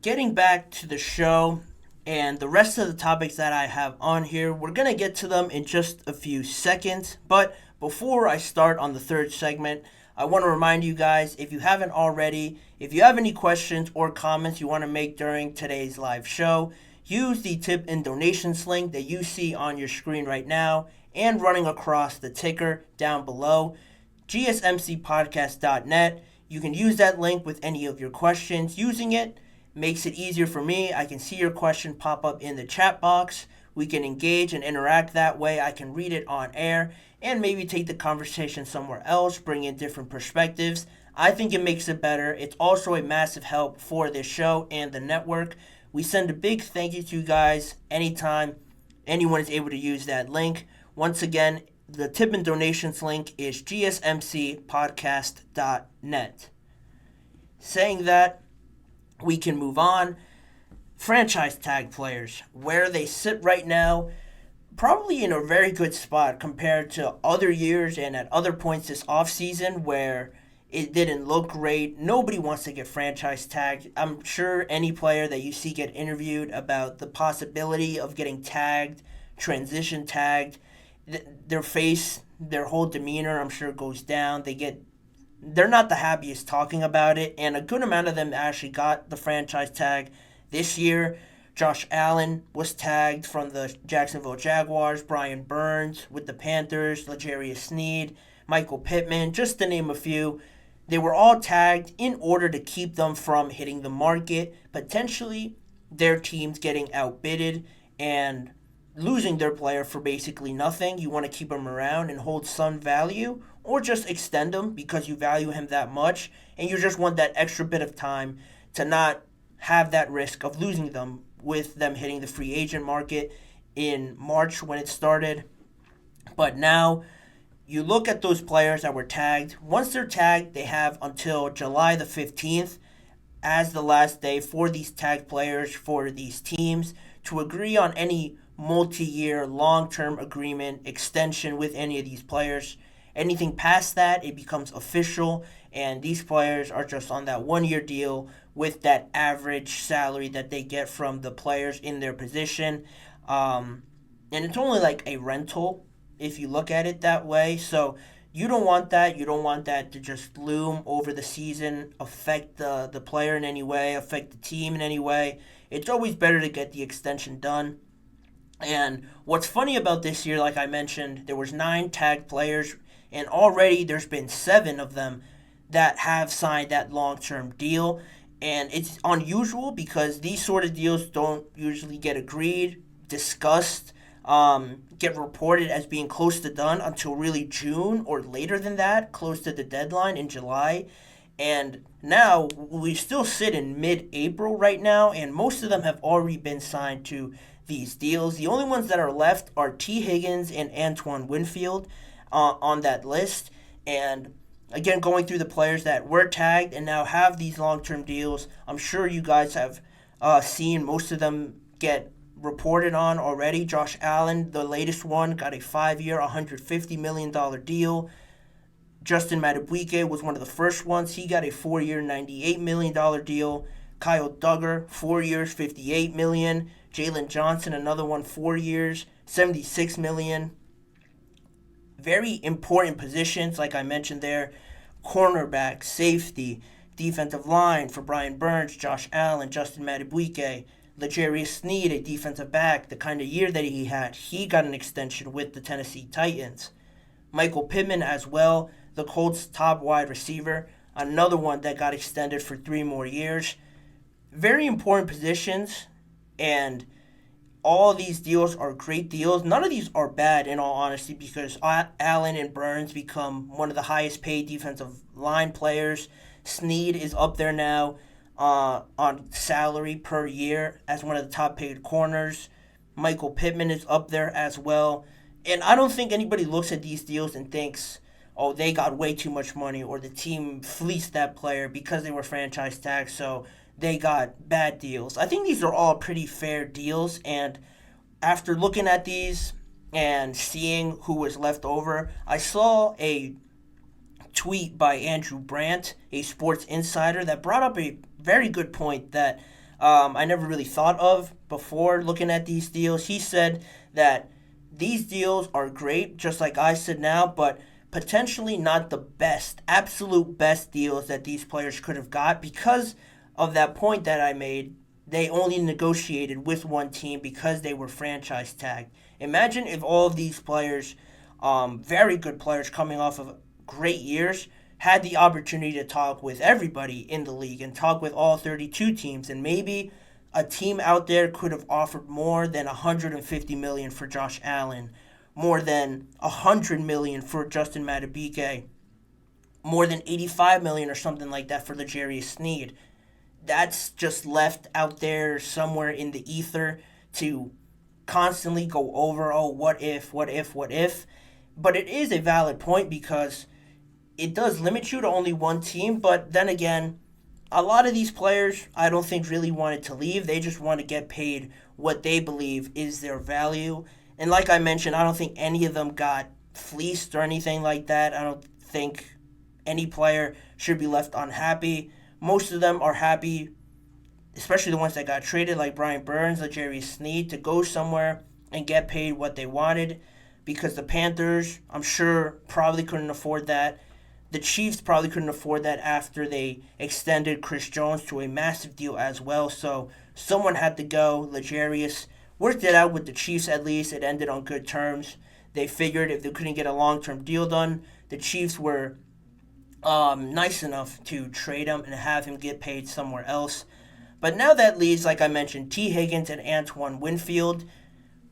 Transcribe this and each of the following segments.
Getting back to the show and the rest of the topics that I have on here, we're going to get to them in just a few seconds. But before I start on the third segment, I want to remind you guys, if you haven't already, if you have any questions or comments you want to make during today's live show, use the tip and donations link that you see on your screen right now and running across the ticker down below, gsmcpodcast.net. You can use that link with any of your questions. Using it makes it easier for me. I can see your question pop up in the chat box. We can engage and interact that way. I can read it on air and maybe take the conversation somewhere else, bring in different perspectives. I think it makes it better. It's also a massive help for this show and the network. We send a big thank you to you guys anytime anyone is able to use that link. Once again, the tip and donations link is gsmcpodcast.net. Saying that, we can move on. Franchise tag players, where they sit right now, probably in a very good spot compared to other years and at other points this offseason where it didn't look great. Nobody wants to get franchise tagged. I'm sure any player that you see get interviewed about the possibility of getting tagged, transition tagged, their face, their whole demeanor, I'm sure, goes down. They're not the happiest talking about it, and a good amount of them actually got the franchise tag this year. Josh Allen was tagged from the Jacksonville Jaguars, Brian Burns with the Panthers, L'Jarius Sneed, Michael Pittman, just to name a few. They were all tagged in order to keep them from hitting the market, potentially their teams getting outbidded and losing their player for basically nothing. You want to keep him around and hold some value, or just extend him because you value him that much and you just want that extra bit of time to not have that risk of losing them with them hitting the free agent market in March when it started. But now you look at those players that were tagged. Once they're tagged, they have until July the 15th as the last day for these tagged players for these teams to agree on any multi-year long-term agreement extension with any of these players. Anything past that, it becomes official, and these players are just on that 1 year deal with that average salary that they get from the players in their position. And it's only like a rental if you look at it that way. So you don't want that. You don't want that to just loom over the season, affect the player in any way, affect the team in any way. It's always better to get the extension done. And what's funny about this year, like I mentioned, there was 9 tagged players, and already there's been 7 of them that have signed that long-term deal. And it's unusual because these sort of deals don't usually get agreed, discussed, get reported as being close to done until really June or later than that, close to the deadline in July. And now we still sit in mid-April right now, and most of them have already been signed to these deals. The only ones that are left are T. Higgins and Antoine Winfield on that list. And again, going through the players that were tagged and now have these long-term deals, I'm sure you guys have seen most of them get reported on already. Josh Allen, the latest one, got a 5-year, $150 million deal. Justin Madubuike was one of the first ones. He got a 4-year, $98 million deal. Kyle Duggar, 4 years, $58 million. Jalen Johnson, another one, 4 years, $76 million. Very important positions, like I mentioned there. Cornerback, safety, defensive line for Brian Burns, Josh Allen, Justin Madubuike. L'Jarius Sneed, a defensive back, the kind of year that he had, he got an extension with the Tennessee Titans. Michael Pittman as well, the Colts' top wide receiver, another one that got extended for 3 more years. Very important positions, and all these deals are great deals. None of these are bad, in all honesty, because Allen and Burns become one of the highest paid defensive line players. Sneed is up there now on salary per year as one of the top paid corners. Michael Pittman is up there as well. And I don't think anybody looks at these deals and thinks, oh, they got way too much money, or the team fleeced that player because they were franchise tagged, so they got bad deals. I think these are all pretty fair deals, and after looking at these and seeing who was left over, I saw a tweet by Andrew Brandt, a sports insider, that brought up a very good point that I never really thought of before looking at these deals. He said that these deals are great, just like I said now, but potentially not the best, absolute best deals that these players could have got because of that point that I made. They only negotiated with one team because they were franchise tagged. Imagine if all of these players, very good players coming off of great years, had the opportunity to talk with everybody in the league and talk with all 32 teams, and maybe a team out there could have offered more than 150 million for Josh Allen, more than 100 million for Justin Madubuike, more than 85 million or something like that for L'Jarius Sneed. That's just left out there somewhere in the ether to constantly go over, oh, what if, what if, what if. But it is a valid point because it does limit you to only one team. But then again, a lot of these players I don't think really wanted to leave. They just want to get paid what they believe is their value. And like I mentioned, I don't think any of them got fleeced or anything like that. I don't think any player should be left unhappy. Most of them are happy, especially the ones that got traded, like Brian Burns, like Jerry Sneed, to go somewhere and get paid what they wanted, because the Panthers, I'm sure, probably couldn't afford that. The Chiefs probably couldn't afford that after they extended Chris Jones to a massive deal as well. So someone had to go. L'Jarius worked it out with the Chiefs at least. It ended on good terms. They figured if they couldn't get a long-term deal done, the Chiefs were nice enough to trade him and have him get paid somewhere else. But now that leaves, like I mentioned, T. Higgins and Antoine Winfield.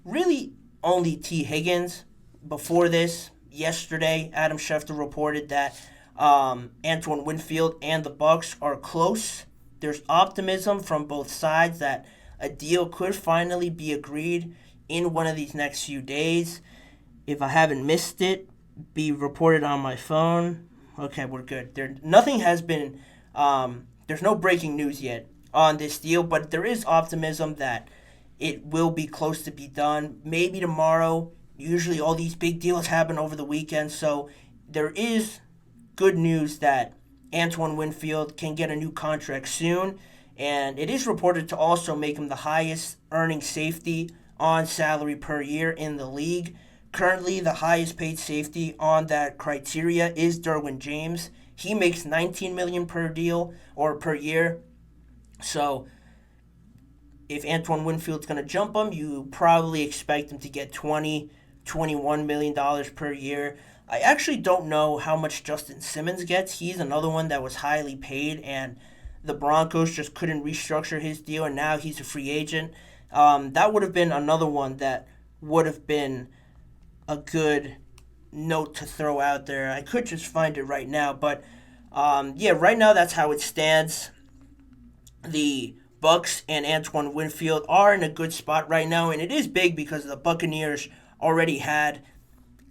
Really only T. Higgins. Before this, yesterday, Adam Schefter reported that Antoine Winfield and the Bucs are close. There's optimism from both sides that a deal could finally be agreed in one of these next few days. If I haven't missed it, be reported on my phone. Okay, we're good. Nothing has been, there's no breaking news yet on this deal, but there is optimism that it will be close to be done. Maybe tomorrow. Usually all these big deals happen over the weekend, so there is good news that Antoine Winfield can get a new contract soon, and it is reported to also make him the highest earning safety on salary per year in the league. Currently, the highest paid safety on that criteria is Derwin James. He makes $19 million per deal or per year. So if Antoine Winfield's going to jump him, you probably expect him to get $21 million per year. I actually don't know how much Justin Simmons gets. He's another one that was highly paid, and the Broncos just couldn't restructure his deal, and now he's a free agent. That would have been another one that would have been a good note to throw out there. I could just find it right now, but right now that's how it stands. The Bucs and Antoine Winfield are in a good spot right now, and it is big because the Buccaneers already had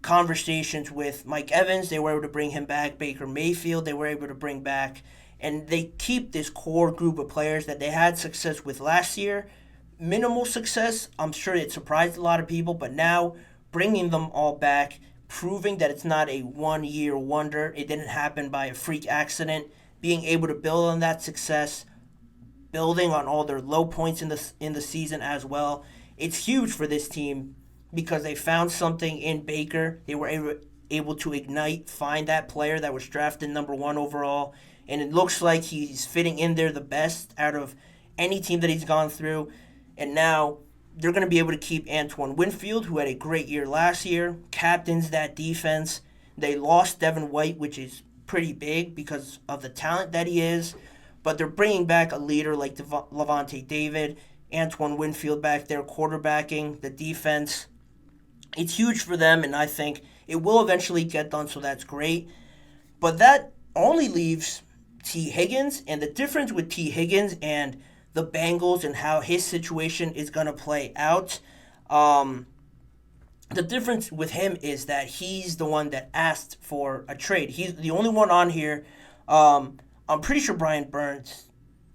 conversations with Mike Evans. They were able to bring him back. Baker Mayfield, they were able to bring back. And they keep this core group of players that they had success with last year. Minimal success. I'm sure it surprised a lot of people, but now bringing them all back, proving that it's not a one-year wonder. It didn't happen by a freak accident. Being able to build on that success, building on all their low points in the season as well. It's huge for this team because they found something in Baker. They were able to ignite, find that player that was drafted number 1 overall, and it looks like he's fitting in there the best out of any team that he's gone through. And now they're going to be able to keep Antoine Winfield, who had a great year last year, captains that defense. They lost Devin White, which is pretty big because of the talent that he is, but they're bringing back a leader like Lavonte David, Antoine Winfield back there quarterbacking the defense. It's huge for them, and I think it will eventually get done, so that's great. But that only leaves T. Higgins, and the difference with T. Higgins and the Bengals and how his situation is going to play out, the difference with him is that he's the one that asked for a trade. He's the only one on here. I'm pretty sure Brian Burns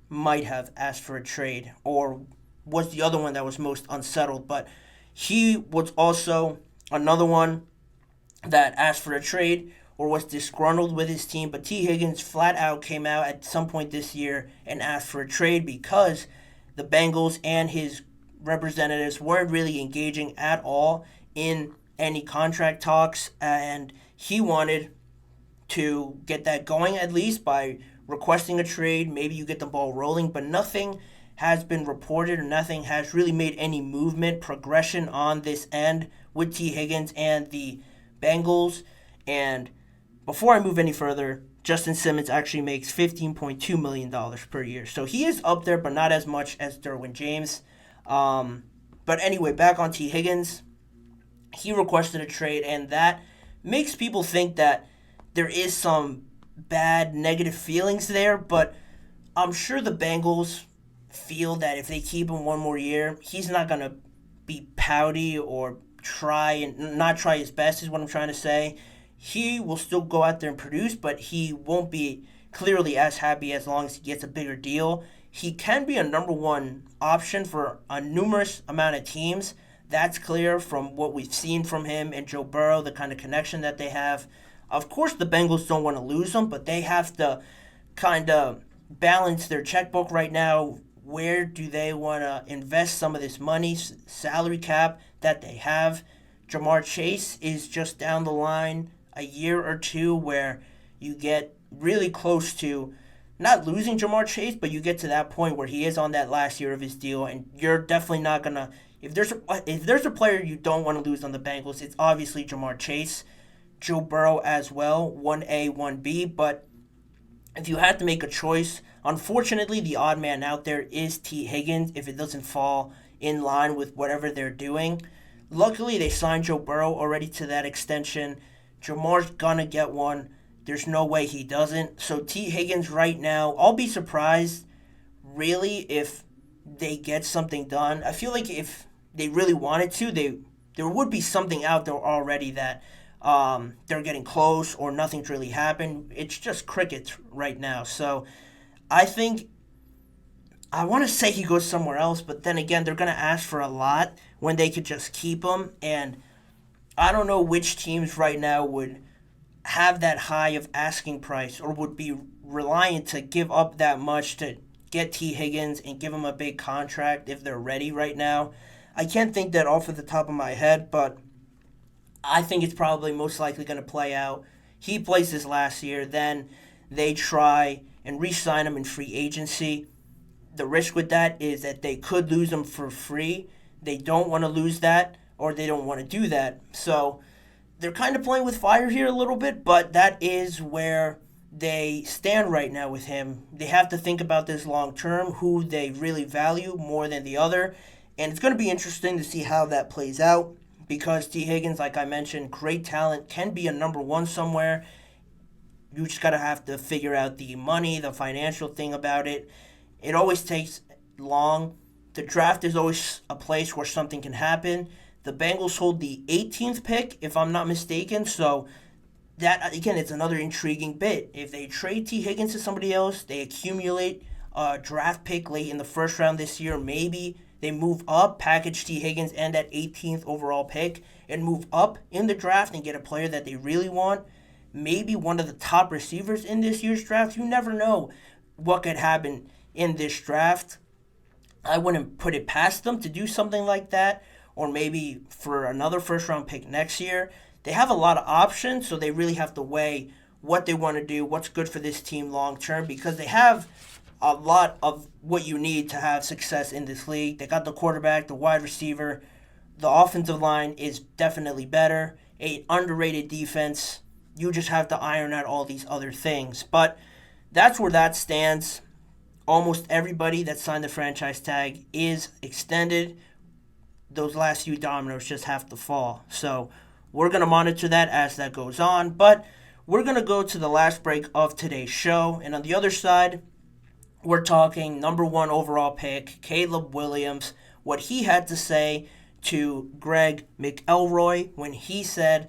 might have asked for a trade or was the other one that was most unsettled, but he was also another one that asked for a trade or was disgruntled with his team. But T. Higgins flat out came out at some point this year and asked for a trade because the Bengals and his representatives weren't really engaging at all in any contract talks, and he wanted to get that going at least by requesting a trade. Maybe you get the ball rolling, but nothing has been reported or nothing has really made any movement, progression on this end with T. Higgins and the Bengals. And before I move any further, Justin Simmons actually makes $15.2 million per year. So he is up there, but not as much as Derwin James. But anyway, back on T. Higgins. He requested a trade, and that makes people think that there is some bad, negative feelings there. But I'm sure the Bengals feel that if they keep him one more year, he's not going to be pouty or not try his best is what I'm trying to say. He will still go out there and produce, but he won't be clearly as happy as long as he gets a bigger deal. He can be a number one option for a numerous amount of teams. That's clear from what we've seen from him and Joe Burrow, the kind of connection that they have. Of course, the Bengals don't want to lose him, but they have to kind of balance their checkbook right now. Where do they want to invest some of this money, salary cap that they have? Jamar Chase is just down the line a year or two where you get really close to not losing Jamar Chase, but you get to that point where he is on that last year of his deal, and you're definitely not going to – if there's a player you don't want to lose on the Bengals, it's obviously Jamar Chase. Joe Burrow as well, 1A, 1B, but if you had to make a choice, unfortunately, the odd man out there is T. Higgins if it doesn't fall in line with whatever they're doing. Luckily, they signed Joe Burrow already to that extension. Jamar's gonna get one. There's no way he doesn't. So T. Higgins right now, I'll be surprised, really, if they get something done. I feel like if they really wanted to, there would be something out there already that they're getting close or nothing's really happened. It's just crickets right now. So I think I want to say he goes somewhere else, but then again, they're going to ask for a lot when they could just keep him. And I don't know which teams right now would have that high of asking price or would be reliant to give up that much to get T. Higgins and give him a big contract if they're ready right now. I can't think that off of the top of my head, but I think it's probably most likely going to play out. He plays this last year, then they try and re-sign him in free agency. The risk with that is that they could lose him for free. They don't want to lose that, or they don't want to do that. So they're kind of playing with fire here a little bit, but that is where they stand right now with him. They have to think about this long term, who they really value more than the other. And it's going to be interesting to see how that plays out because T. Higgins, like I mentioned, great talent, can be a number one somewhere. You just got to have to figure out the money, the financial thing about it. It always takes long. The draft is always a place where something can happen. The Bengals hold the 18th pick, if I'm not mistaken. So that, again, it's another intriguing bit. If they trade T. Higgins to somebody else, they accumulate a draft pick late in the first round this year. Maybe they move up, package T. Higgins and that 18th overall pick, and move up in the draft and get a player that they really want. Maybe one of the top receivers in this year's draft. You never know what could happen in this draft. I wouldn't put it past them to do something like that, or maybe for another first-round pick next year. They have a lot of options, so they really have to weigh what they want to do, what's good for this team long-term, because they have a lot of what you need to have success in this league. They got the quarterback, the wide receiver. The offensive line is definitely better. An underrated defense. You just have to iron out all these other things. But that's where that stands. Almost everybody that signed the franchise tag is extended. Those last few dominoes just have to fall. So we're going to monitor that as that goes on. But we're going to go to the last break of today's show. And on the other side, we're talking number one overall pick, Caleb Williams, what he had to say to Greg McElroy when he said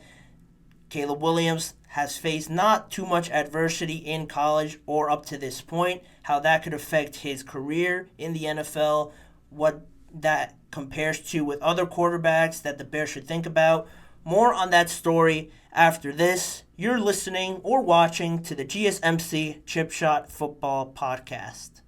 Caleb Williams has faced not too much adversity in college or up to this point, how that could affect his career in the NFL, what that compares to with other quarterbacks that the Bears should think about. More on that story after this. You're listening or watching to the GSMC Chip Shot Football Podcast.